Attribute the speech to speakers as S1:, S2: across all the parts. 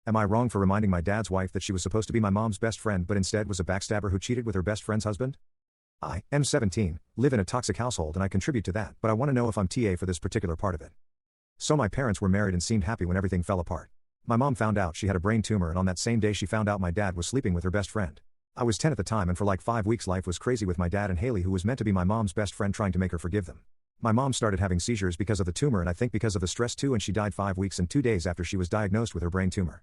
S1: Am I wrong for reminding my dad's wife that she was supposed to be my mom's best friend but instead was a backstabber who cheated with her best friend's husband? I am 17, live in a toxic household and I contribute to that, but I want to know if I'm TA for this particular part of it. So my parents were married and seemed happy when everything fell apart. My mom found out she had a brain tumor and on that same day she found out my dad was sleeping with her best friend. I was 10 at the time and for like 5 weeks life was crazy with my dad and Haley, who was meant to be my mom's best friend, trying to make her forgive them. My mom started having seizures because of the tumor and I think because of the stress too, and she died 5 weeks and 2 days after she was diagnosed with her brain tumor.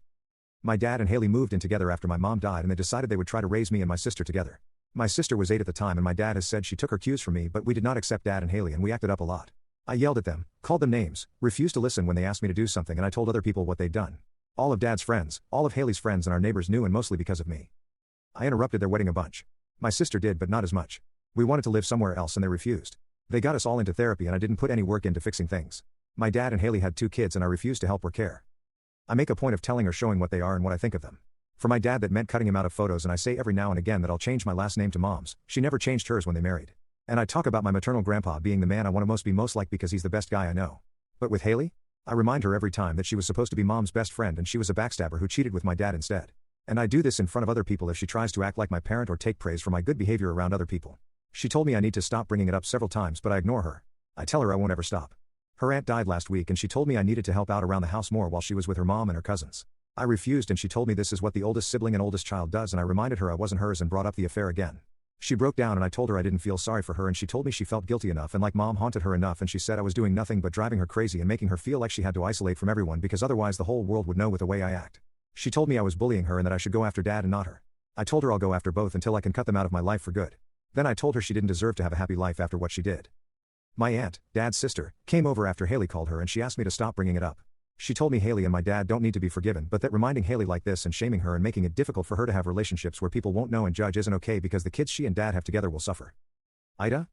S1: My dad and Haley moved in together after my mom died and they decided they would try to raise me and my sister together. My sister was 8 at the time and my dad has said she took her cues from me, but we did not accept Dad and Haley and we acted up a lot. I yelled at them, called them names, refused to listen when they asked me to do something, and I told other people what they'd done. All of Dad's friends, all of Haley's friends and our neighbors knew, and mostly because of me. I interrupted their wedding a bunch. My sister did, but not as much. We wanted to live somewhere else and they refused. They got us all into therapy and I didn't put any work into fixing things. My dad and Haley had 2 kids and I refused to help or care. I make a point of telling or showing what they are and what I think of them. For my dad that meant cutting him out of photos, and I say every now and again that I'll change my last name to Mom's. She never changed hers when they married. And I talk about my maternal grandpa being the man I want to be most like because he's the best guy I know. But with Haley? I remind her every time that she was supposed to be Mom's best friend and she was a backstabber who cheated with my dad instead. And I do this in front of other people if she tries to act like my parent or take praise for my good behavior around other people. She told me I need to stop bringing it up several times, but I ignore her. I tell her I won't ever stop. Her aunt died last week and she told me I needed to help out around the house more while she was with her mom and her cousins. I refused and she told me this is what the oldest sibling and oldest child does, and I reminded her I wasn't hers and brought up the affair again. She broke down and I told her I didn't feel sorry for her, and she told me she felt guilty enough and like Mom haunted her enough, and she said I was doing nothing but driving her crazy and making her feel like she had to isolate from everyone because otherwise the whole world would know with the way I act. She told me I was bullying her and that I should go after Dad and not her. I told her I'll go after both until I can cut them out of my life for good. Then I told her she didn't deserve to have a happy life after what she did. My aunt, Dad's sister, came over after Haley called her and she asked me to stop bringing it up. She told me Haley and my dad don't need to be forgiven, but that reminding Haley like this and shaming her and making it difficult for her to have relationships where people won't know and judge isn't okay because the kids she and Dad have together will suffer. AITA?